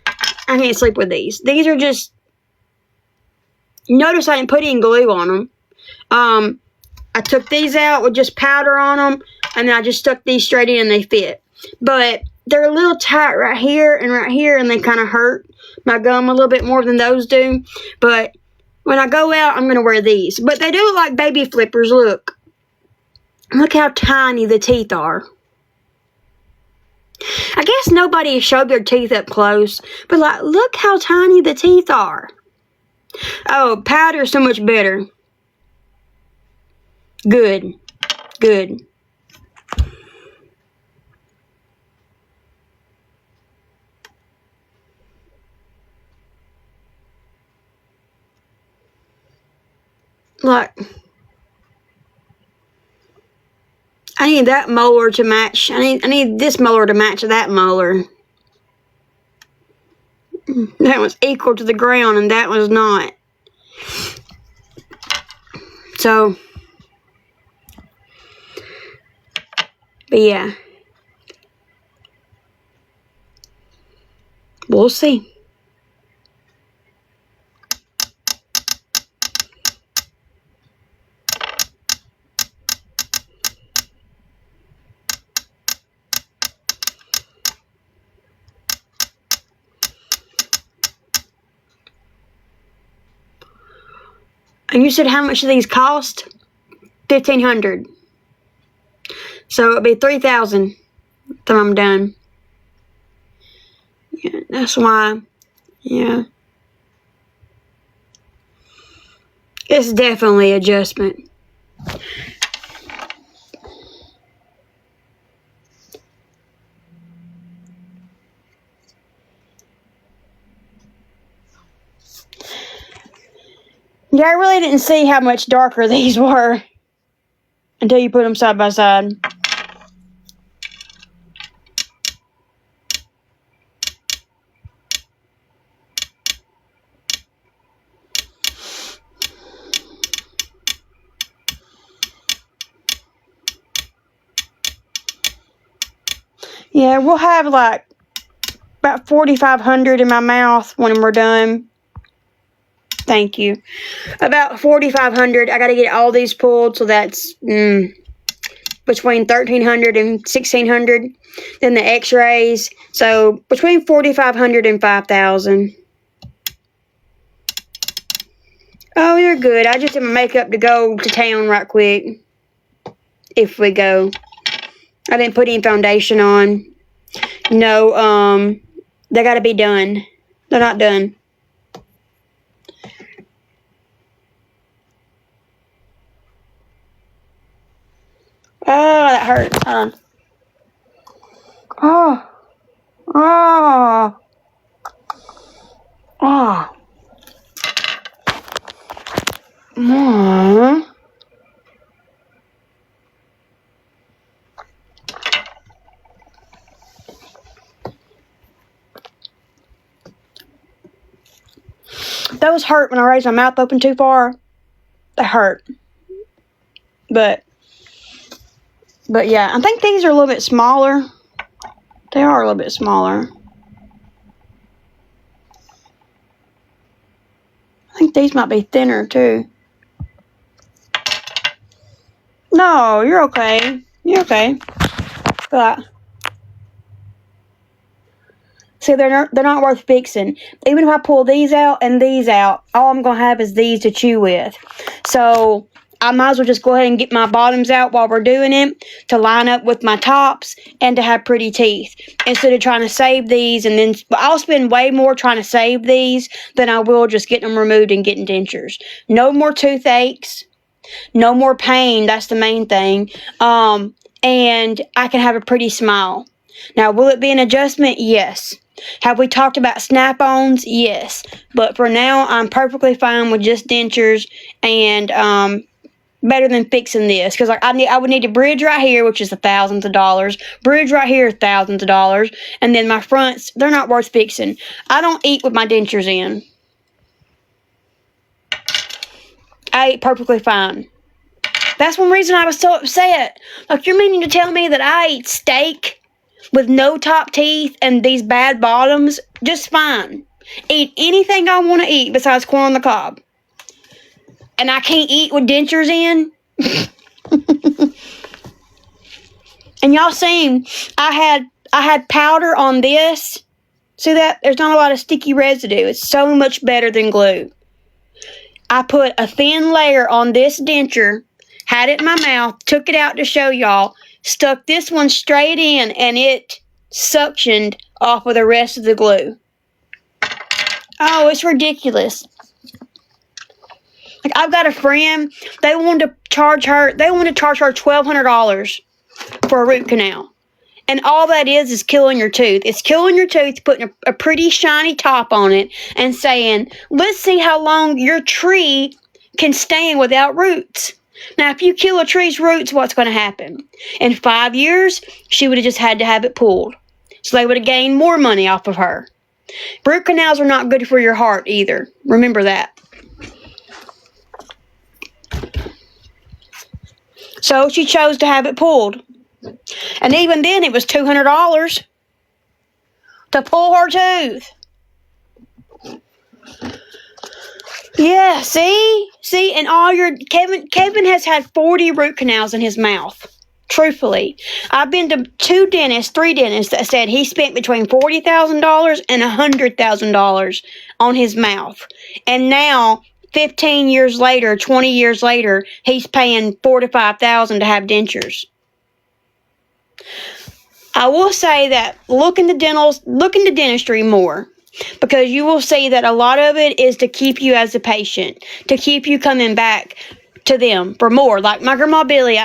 B: I can't sleep with these. These are just. Notice I didn't put any glue on them. I took these out with just powder on them, and then I just stuck these straight in and they fit. But they're a little tight right here, and they kind of hurt my gum a little bit more than those do. But when I go out, I'm going to wear these. But they do look like baby flippers, look. Look how tiny the teeth are. I guess nobody showed their teeth up close, but like, look how tiny the teeth are. Oh, powder is so much better. Good. Good. Look. I need that molar to match. I need this molar to match that molar. That was equal to the ground and that was not. So, but yeah. We'll see. And you said how much do these cost? $1,500. So it'll be $3,000 till I'm done. Yeah, that's why. Yeah. It's definitely adjustment. Yeah, I really didn't see how much darker these were until you put them side by side. Yeah, we'll have like about 4,500 in my mouth when we're done. Thank you. About 4,500. I got to get all these pulled, so that's between 1,300 and 1,600. Then the X-rays, so between 4,500 and 5,000. Oh, you're good. I just have my makeup to go to town right quick. If we go. I didn't put any foundation on. No, they gotta be done. They're not done. Oh, that hurts. Hold on. Oh. Oh. Oh. Those hurt when I raise my mouth open too far. They hurt. But yeah, I think these are a little bit smaller. They are a little bit smaller. I think these might be thinner too. No, you're okay. You're okay. But see, they're not worth fixing. Even if I pull these out and these out, all I'm gonna have is these to chew with. So I might as well just go ahead and get my bottoms out while we're doing it to line up with my tops and to have pretty teeth instead of trying to save these. And then I'll spend way more trying to save these than I will just getting them removed and getting dentures. No more toothaches. No more pain. That's the main thing. And I can have a pretty smile. Now, will it be an adjustment? Yes. Have we talked about snap-ons? Yes. But for now, I'm perfectly fine with just dentures and better than fixing this. Because like I would need a bridge right here, which is thousands of dollars. Bridge right here, thousands of dollars. And then my fronts, they're not worth fixing. I don't eat with my dentures in. I eat perfectly fine. That's one reason I was so upset. Like, you're meaning to tell me that I eat steak with no top teeth and these bad bottoms just fine. Eat anything I want to eat besides corn on the cob. And I can't eat with dentures in? And y'all seen, I had powder on this. See that? There's not a lot of sticky residue. It's so much better than glue. I put a thin layer on this denture, had it in my mouth, took it out to show y'all, stuck this one straight in, and it suctioned off of the rest of the glue. Oh, it's ridiculous. Like, I've got a friend, they wanted to charge her $1,200 for a root canal. And all that is killing your tooth. It's killing your tooth, putting a pretty shiny top on it and saying, let's see how long your tree can stand without roots. Now, if you kill a tree's roots, what's going to happen? In 5 years, she would have just had to have it pulled. So they would have gained more money off of her. Root canals are not good for your heart either. Remember that. So she chose to have it pulled. And even then, it was $200 to pull her tooth. Yeah, see, and all your Kevin has had 40 root canals in his mouth. Truthfully, I've been to three dentists that said he spent between $40,000 and $100,000 on his mouth, and now 15 years later, 20 years later, he's paying $4,000 to $5,000 to have dentures. I will say that look into dentistry more, because you will see that a lot of it is to keep you as a patient, to keep you coming back to them for more. Like my grandma Billy,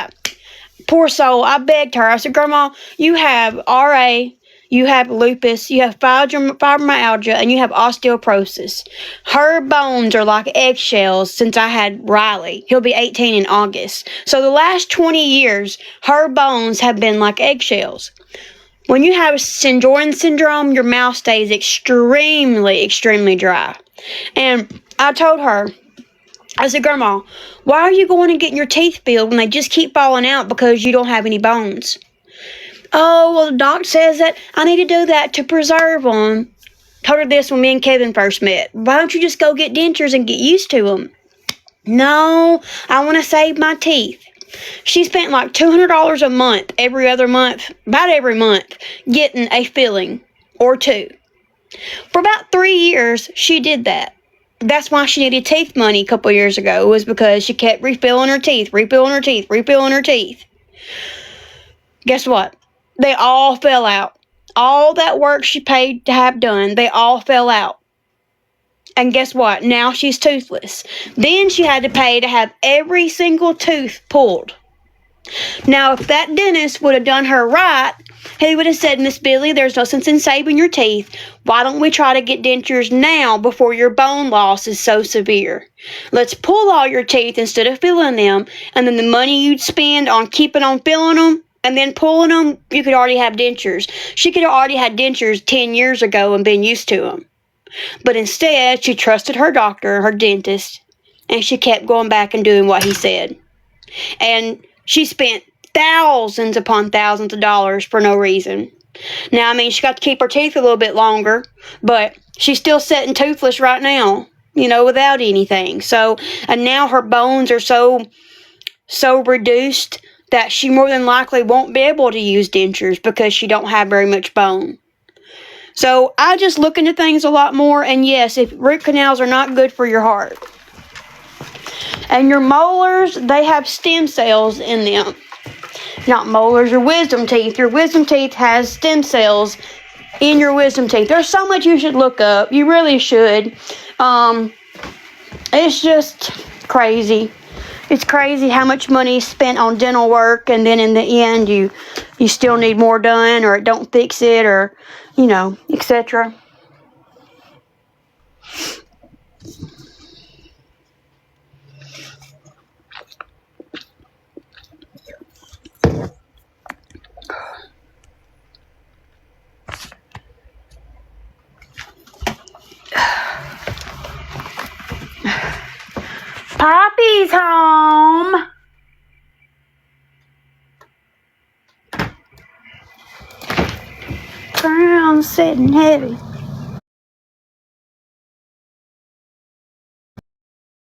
B: poor soul, I begged her. I said, Grandma, you have RA, you have lupus, you have fibromyalgia, and you have osteoporosis. Her bones are like eggshells since I had Riley. He'll be 18 in August. So the last 20 years, her bones have been like eggshells. When you have Sjögren's syndrome, your mouth stays extremely, extremely dry. And I told her, I said, Grandma, why are you going and getting your teeth filled when they just keep falling out because you don't have any bones? Oh, well, the doc says that I need to do that to preserve them. Told her this when me and Kevin first met. Why don't you just go get dentures and get used to them? No, I want to save my teeth. She spent like $200 a month, about every month, getting a filling or two. For about 3 years, she did that. That's why she needed teeth money a couple years ago, was because she kept refilling her teeth. Guess what? They all fell out. All that work she paid to have done, they all fell out. And guess what? Now she's toothless. Then she had to pay to have every single tooth pulled. Now, if that dentist would have done her right, he would have said, Miss Billy, there's no sense in saving your teeth. Why don't we try to get dentures now before your bone loss is so severe? Let's pull all your teeth instead of filling them, and then the money you'd spend on keeping on filling them and then pulling them, you could already have dentures. She could have already had dentures 10 years ago and been used to them. But instead, she trusted her doctor, her dentist, and she kept going back and doing what he said. And she spent thousands upon thousands of dollars for no reason. Now, I mean, she got to keep her teeth a little bit longer, but she's still sitting toothless right now, without anything. So, and now her bones are so reduced that she more than likely won't be able to use dentures because she don't have very much bone. So, I just look into things a lot more, and yes, if root canals are not good for your heart. And your molars, they have stem cells in them. Not molars, your wisdom teeth. Your wisdom teeth has stem cells in your wisdom teeth. There's so much you should look up. You really should. It's just crazy. It's crazy how much money is spent on dental work, and then in the end, you still need more done, or it don't fix it, or, etc. Poppy's home. Ground's sitting heavy.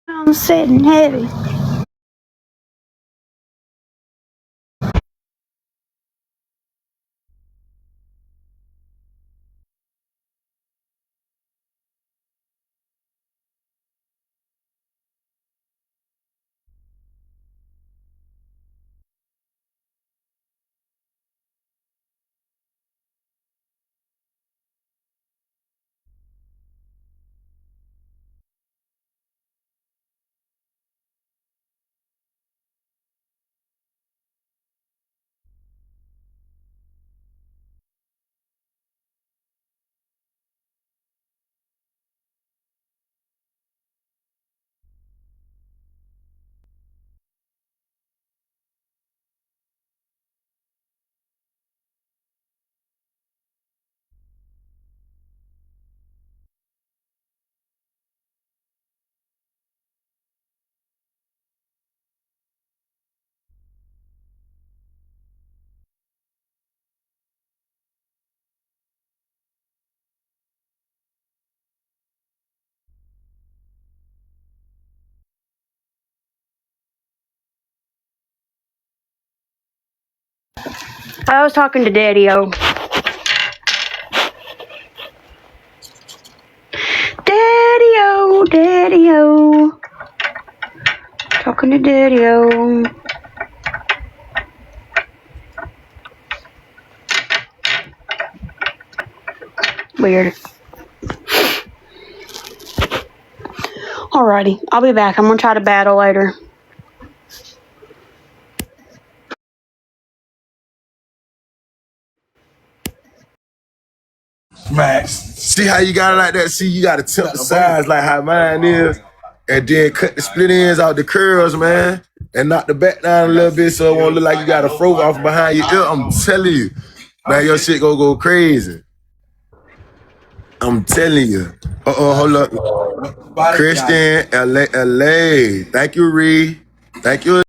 B: Ground's sitting heavy. I was talking to Daddy-O. Daddy-O, Daddy-O. Talking to Daddy-O. Weird. Alrighty, I'll be back. I'm gonna try to battle later.
C: Max, see how you got it like that? See, you got to tip the sides like how mine is, and then cut the split ends out the curls, man, and knock the back down a little bit so it won't look like you got a fro off behind your ear. I'm telling you, man, your shit gonna go crazy. I'm telling you. Hold up. Christian, LA. Thank you, Ree. Thank you.